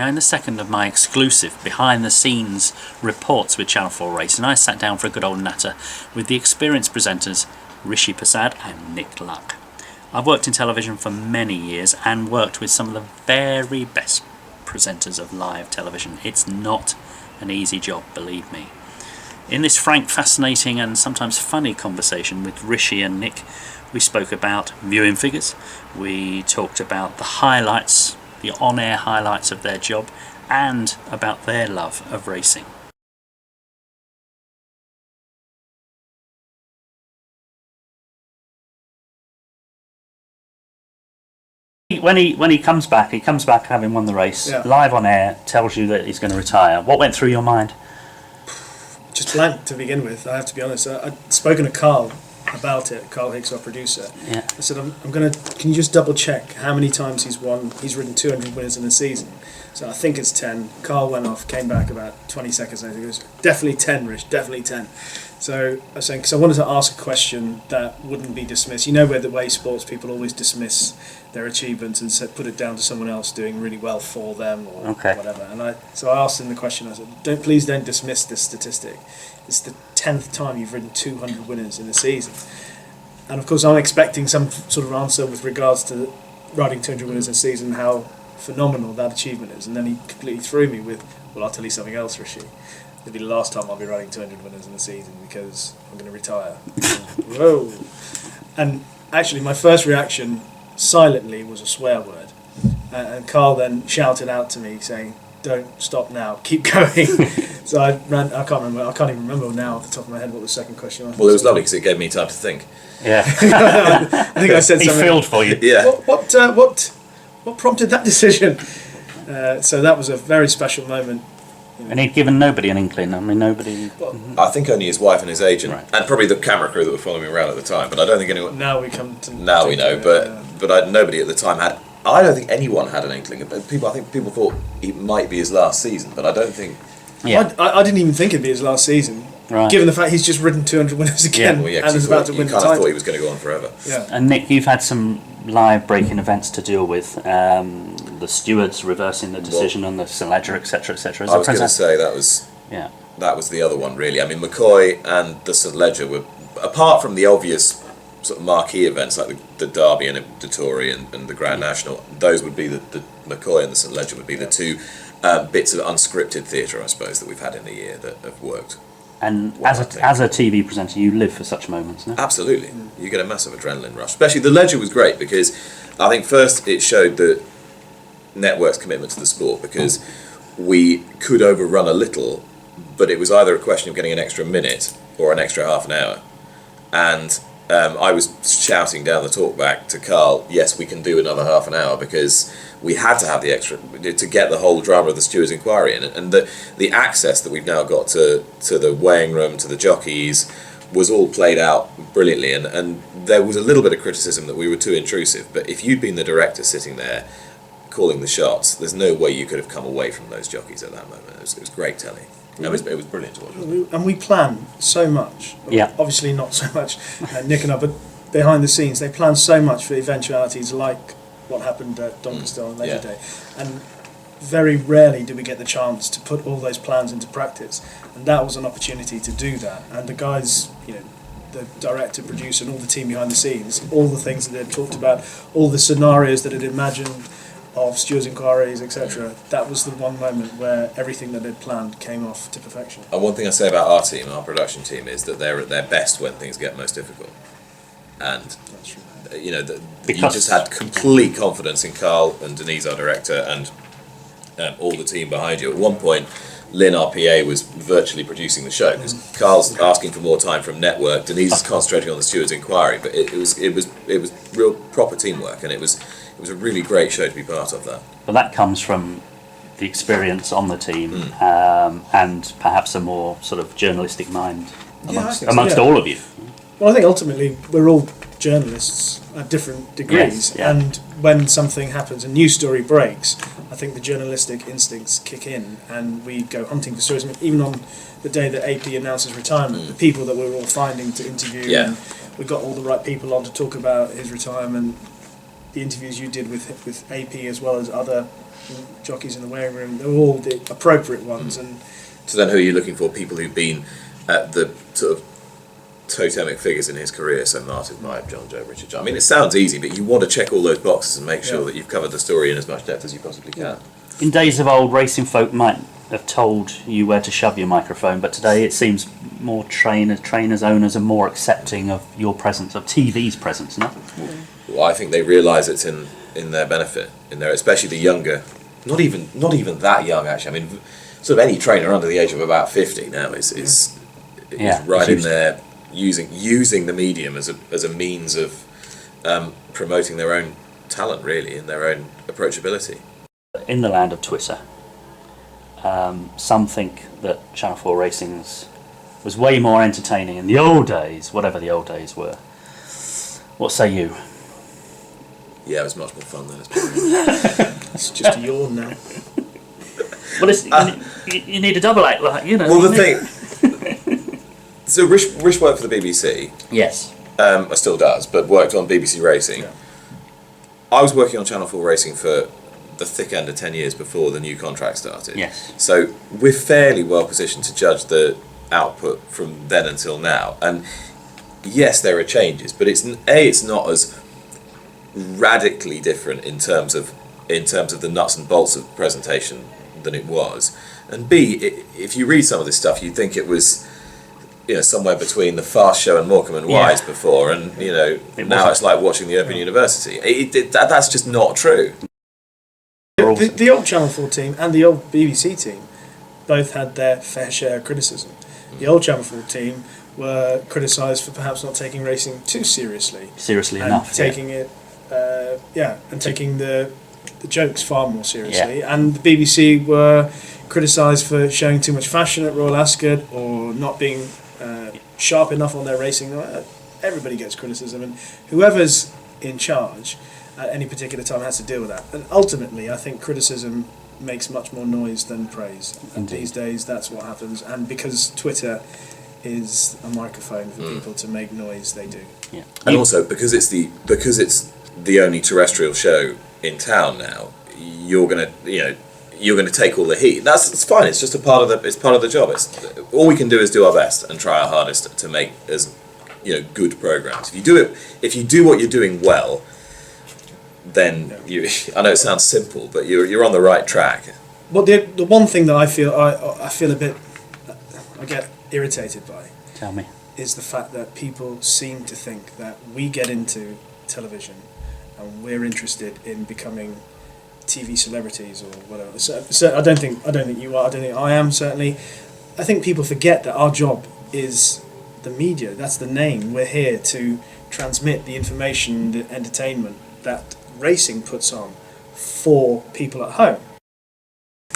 Now, in the second of my exclusive behind-the-scenes reports with Channel 4 Racing, I sat down for a good old natter with the experienced presenters Rishi Prasad and Nick Luck. I've worked in television for many years and worked with some of the very best presenters of live television. It's not an easy job, believe me. In this frank, fascinating and sometimes funny conversation with Rishi and Nick, we spoke about viewing figures, we talked about the highlights, the on-air highlights of their job, and about their love of racing. When he comes back having won the race, live on air, tells you that he's going to retire. What went through your mind? Just blank to begin with, I have to be honest. I'd spoken to Carl about it, Carl Hicks, our producer. Yeah. I said, can you just double check how many times he's ridden 200 winners in a season? So I think it's 10. Carl went off, came back about 20 seconds later. He goes, definitely 10, Rich, definitely 10. So I was saying, because I wanted to ask a question that wouldn't be dismissed. You know where the way sports people always dismiss their achievements and put it down to someone else doing really well for them or whatever. And so I asked him the question. I said, please don't dismiss this statistic. It's the 10th time you've ridden 200 winners in a season. And of course, I'm expecting some sort of answer with regards to riding 200 winners in a season, how phenomenal that achievement is. And then he completely threw me with, well, I'll tell you something else, Rishi. It'll be the last time I'll be riding 200 winners in a season because I'm going to retire. Whoa! And actually, my first reaction silently was a swear word. And Carl then shouted out to me saying, don't stop now, keep going. So I ran, I can't even remember now off the top of my head what the second question was. Well, it was lovely because it gave me time to think. Yeah. I think I said something. He filled for you. Yeah. What prompted that decision? So that was a very special moment. And he'd given nobody an inkling. I mean, nobody. I think only his wife and his agent, right. And probably the camera crew that were following me around at the time. But I don't think anyone. Now we come to. Now we know, but nobody at the time had. I don't think anyone had an inkling. I think people thought it might be his last season, but I don't think. Yeah. I didn't even think it'd be his last season. Right. Given the fact he's just ridden 200 winners again and is about to win the title. You kind of thought he was going to go on forever. Yeah. And Nick, you've had some live breaking events to deal with. The stewards reversing the decision on the Ledger, etc., etc. I was going to say that was the other one really. I mean, McCoy and the St Ledger were, apart from the obvious sort of marquee events like the Derby and the Tory and the Grand National, those would be the McCoy and the St Ledger would be the two bits of unscripted theatre, I suppose, that we've had in the year that have worked. And as a TV presenter, you live for such moments, no? Absolutely. You get a massive adrenaline rush. Especially the Ledger was great because I think first it showed the network's commitment to the sport because we could overrun a little, but it was either a question of getting an extra minute or an extra half an hour. And I was shouting down the talkback to Carl, yes, we can do another half an hour because we had to have the extra to get the whole drama of the stewards' inquiry in. And the access that we've now got to the weighing room, to the jockeys, was all played out brilliantly. And there was a little bit of criticism that we were too intrusive. But if you'd been the director sitting there calling the shots, there's no way you could have come away from those jockeys at that moment. It was great telly. It was brilliant to watch. And we plan so much. Yeah. Obviously not so much Nick and I, but behind the scenes they plan so much for eventualities like what happened at Doncaster on Leisure Day. And very rarely do we get the chance to put all those plans into practice. And that was an opportunity to do that. And the guys, the director, producer and all the team behind the scenes, all the things that they'd talked about, all the scenarios that they'd imagined of stewards' inquiries, etc. That was the one moment where everything that they'd planned came off to perfection. And one thing I say about our team, our production team, is that they're at their best when things get most difficult. And That's true. you just had complete confidence in Carl and Denise, our director, and all the team behind you. At one point, Lynn, our PA, was virtually producing the show because Carl's asking for more time from network. Denise is concentrating on the stewards' inquiry, but it was real proper teamwork, and it was a really great show to be part of. That. But that comes from the experience on the team and perhaps a more sort of journalistic mind amongst all of you. Well, I think ultimately we're all journalists at different degrees, and when something happens, a news story breaks, I think the journalistic instincts kick in and we go hunting for stories. I mean, even on the day that AP announces retirement, the people that we're all finding to interview, and we got all the right people on to talk about his retirement. the interviews you did with AP as well as other jockeys in the weighing room, they were all the appropriate ones. And so then, who are you looking for? People who've been at the sort of totemic figures in his career, so Martin Myatt, John Joe, Richard John. I mean, it sounds easy, but you want to check all those boxes and make sure that you've covered the story in as much depth as you possibly can. In days of old, racing folk might have told you where to shove your microphone, but today it seems more trainers, owners are more accepting of your presence, of TV's presence, no? Well, I think they realise it's in their benefit, especially the younger, not even that young actually. I mean, sort of any trainer under the age of about 50 now is right in there using the medium as a means of promoting their own talent, really, and their own approachability. In the land of Twitter, some think that Channel 4 Racing's was way more entertaining in the old days, whatever the old days were. What say you? Yeah, it was much more fun then. it's just a yawn now. Well, you need a double act, like, you know. Well, the thing. So Rish worked for the BBC. Yes. Still does, but worked on BBC Racing. Yeah. I was working on Channel 4 Racing for the thick end of 10 years before the new contract started. Yes. So we're fairly well positioned to judge the output from then until now. And yes, there are changes, but it's not as radically different in terms of the nuts and bolts of presentation than it was. And B, if you read some of this stuff, you'd think it was, somewhere between the Fast Show and Morecambe and Wise before, and now it's like watching the Open University. That's just not true. The old Channel 4 team and the old BBC team both had their fair share of criticism. The old Channel 4 team were criticised for perhaps not taking racing too seriously. Seriously and enough. Taking it, and taking the jokes far more seriously. Yeah. And the BBC were criticised for showing too much fashion at Royal Ascot or not being sharp enough on their racing. Everybody gets criticism, and whoever's in charge at any particular time has to deal with that. And ultimately, I think criticism makes much more noise than praise. And these days, that's what happens. And because Twitter is a microphone for people to make noise, they do. Yeah. And also because it's the only terrestrial show in town now, you're gonna take all the heat. It's fine. It's just part of the job. All we can do is do our best and try our hardest to make as good programs. If you do what you're doing well, then I know it sounds simple, but you're on the right track. Well, the one thing that I feel a bit, I get irritated by. Tell me. Is the fact that people seem to think that we get into television and we're interested in becoming TV celebrities or whatever. So I don't think you are. I don't think I am. Certainly, I think people forget that our job is the media. That's the name. We're here to transmit the information, the entertainment that racing puts on for people at home.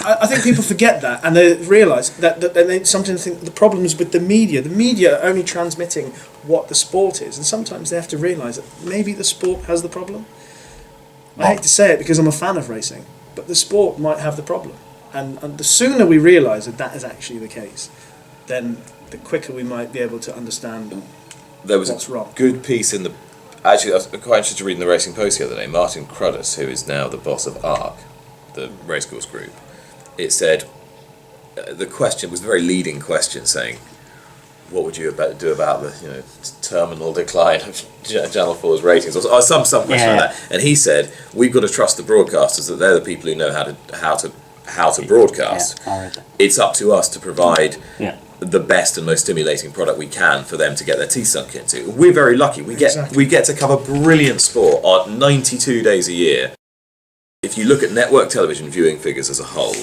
I think people forget that, and they realise that they sometimes think the problems with the media. The media are only transmitting what the sport is, and sometimes they have to realise that maybe the sport has the problem. I hate to say it because I'm a fan of racing, but the sport might have the problem. And the sooner we realise that is actually the case, then the quicker we might be able to understand there was what's wrong. Good piece in the... Actually, I was quite interested to read in the Racing Post the other day, Martin Cruddas, who is now the boss of ARC, the racecourse group. It said, the question was a very leading question, saying, what would you do about the terminal decline of Channel 4's ratings, or some question like that? And he said, we've got to trust the broadcasters, that they're the people who know how to broadcast. It's up to us to provide the best and most stimulating product we can for them to get their teeth sunk into. We're very lucky. We get to cover brilliant sport on 92 days a year. If you look at network television viewing figures as a whole,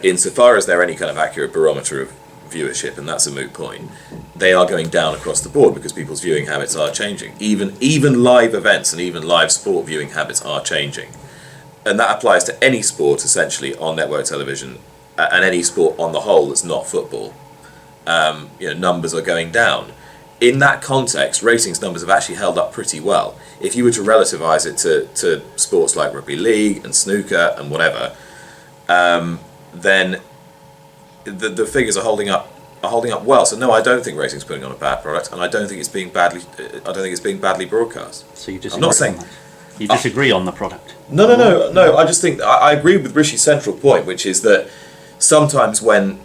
insofar as they're any kind of accurate barometer of viewership, and that's a moot point, they are going down across the board because people's viewing habits are changing. Even live events and even live sport viewing habits are changing. And that applies to any sport, essentially, on network television, and any sport on the whole that's not football. Numbers are going down. In that context, ratings numbers have actually held up pretty well. If you were to relativise it to sports like rugby league and snooker and whatever, then the figures are holding up well. So no, I don't think racing's putting on a bad product, and I don't think it's being badly broadcast. So you just... I'm not saying... You disagree on the product. No. I just think I agree with Rishi's central point, which is that sometimes when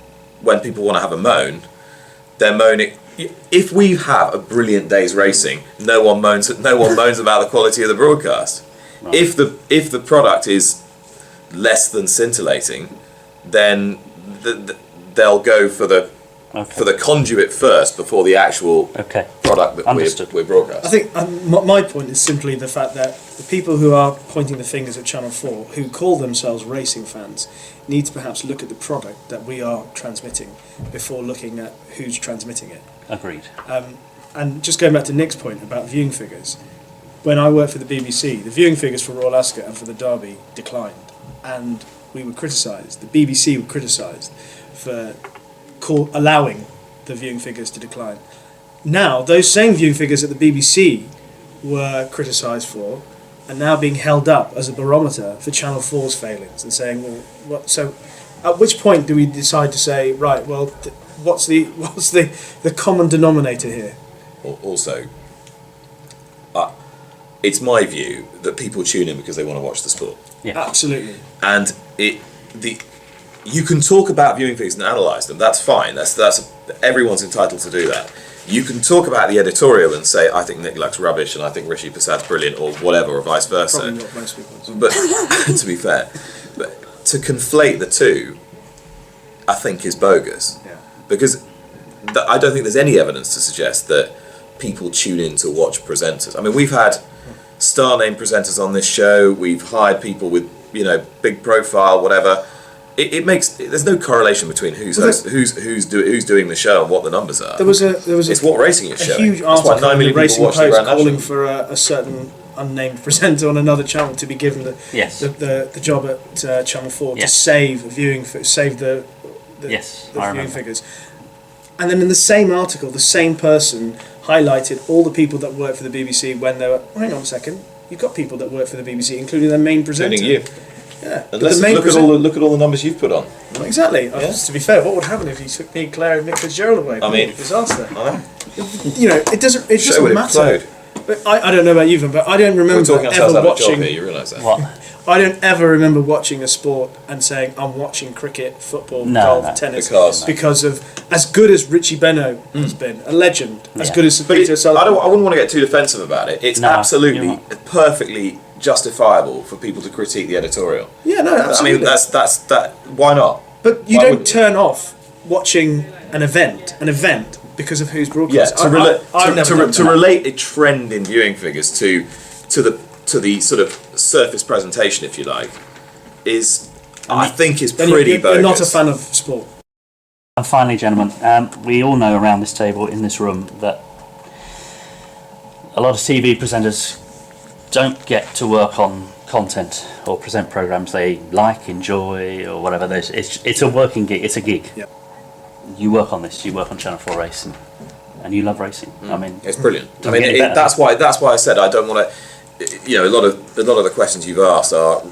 people want to have a moan, they're moaning. If we have a brilliant day's racing, no one moans about the quality of the broadcast. Right. If the product is less than scintillating, then they'll go for the conduit first before the actual product that we're broadcasting. I think my point is simply the fact that the people who are pointing the fingers at Channel 4, who call themselves racing fans, need to perhaps look at the product that we are transmitting before looking at who's transmitting it. Agreed. And just going back to Nick's point about viewing figures, when I worked for the BBC, the viewing figures for Royal Ascot and for the Derby declined, and we were criticised. The BBC were criticised for allowing the viewing figures to decline. Now, those same viewing figures that the BBC were criticised for are now being held up as a barometer for Channel 4's failings and saying, well, what? So, at which point do we decide to say, right? Well, what's the common denominator here? Also, it's my view that people tune in because they want to watch the sport. Yeah, absolutely. And you can talk about viewing figures and analyse them. That's fine. That's everyone's entitled to do that. You can talk about the editorial and say, I think Nick Luck's rubbish and I think Rishi Prasad's brilliant, or whatever, or vice versa. Probably not most people. But to be fair, but to conflate the two, I think is bogus. Yeah. Because I don't think there's any evidence to suggest that people tune in to watch presenters. I mean, we've had star name presenters on this show. We've hired people with big profile, whatever. There's no correlation between who's doing the show and what the numbers are. It's what racing is showing. A huge article in the Racing Post calling for a certain unnamed presenter on another channel to be given the job at Channel 4 to save the viewing figures. And then in the same article, the same person highlighted all the people that work for the BBC when they were, hang on a second, you've got people that work for the BBC, including their main presenter. Including you. Yeah. And look at all the numbers you've put on. Well, exactly. Yeah. To be fair, what would happen if you took me, Claire, and Mick Fitzgerald away? I mean, disaster. It doesn't matter. But I don't know about you, but I don't remember ever watching. Here, you realise that? What? I don't ever remember watching a sport and saying I'm watching cricket, football, golf, tennis because of as good as Richie Benaud has been, a legend, as good as Peter Sullivan. I wouldn't want to get too defensive about it. It's absolutely perfectly justifiable for people to critique the editorial. Yeah, no, absolutely. I mean, that's that. Why not? But you don't turn off watching an event because of who's broadcast. Yeah, to relate a trend in viewing figures to the sort of surface presentation, if you like, I think is pretty bogus. You're not a fan of sport. And finally, gentlemen, we all know around this table in this room that a lot of TV presenters don't get to work on content or present programs they like, enjoy, or whatever. It's a working gig. It's a gig. Yep. You work on this. You work on Channel 4 Racing, and you love racing. I mean, it's brilliant. I mean, that's why I said I don't want to. A lot of the questions you've asked are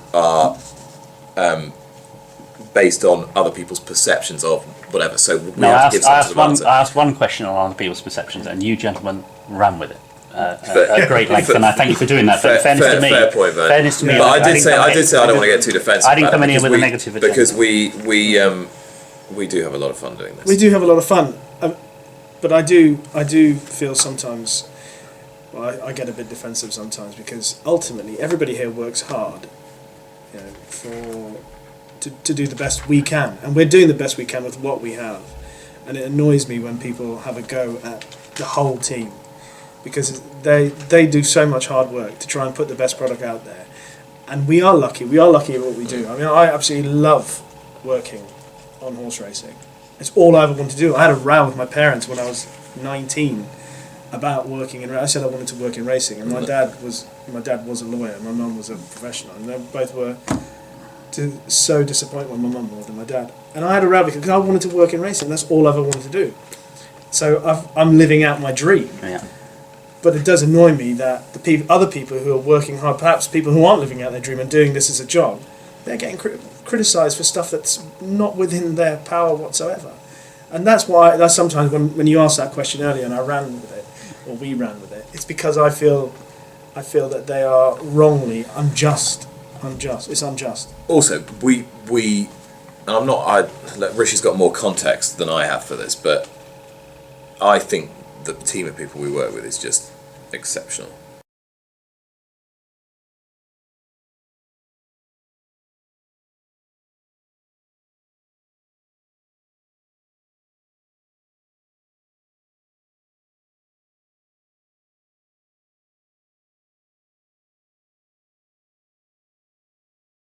based on other people's perceptions of whatever. So I asked one question on other people's perceptions, and you gentlemen ran with it at great length, and I thank you for doing that. But fairness to me, but I did say I don't want to get too defensive. I didn't come in here with a negative agenda because we do have a lot of fun doing this. We do have a lot of fun, but I do feel sometimes. I get a bit defensive sometimes because ultimately everybody here works hard, to do the best we can, and we're doing the best we can with what we have. And it annoys me when people have a go at the whole team because they do so much hard work to try and put the best product out there. And we are lucky. We are lucky at what we do. I mean, I absolutely love working on horse racing. It's all I ever wanted to do. I had a row with my parents when I was 19. About working in. I said I wanted to work in racing, and my dad was a lawyer, and my mum was a professional, and they both were so disappointed with my mum more than my dad. And I had a row because I wanted to work in racing. That's all I ever wanted to do. So I'm living out my dream. Yeah. But it does annoy me that other people who are working hard, perhaps people who aren't living out their dream and doing this as a job, they're getting criticised for stuff that's not within their power whatsoever. And that's sometimes when you asked that question earlier, and I ran with it. Or we ran with it. It's because I feel I feel that they are wrongly unjust. It's unjust. Also, we and I'm not. Rishi's got more context than I have for this, but I think the team of people we work with is just exceptional.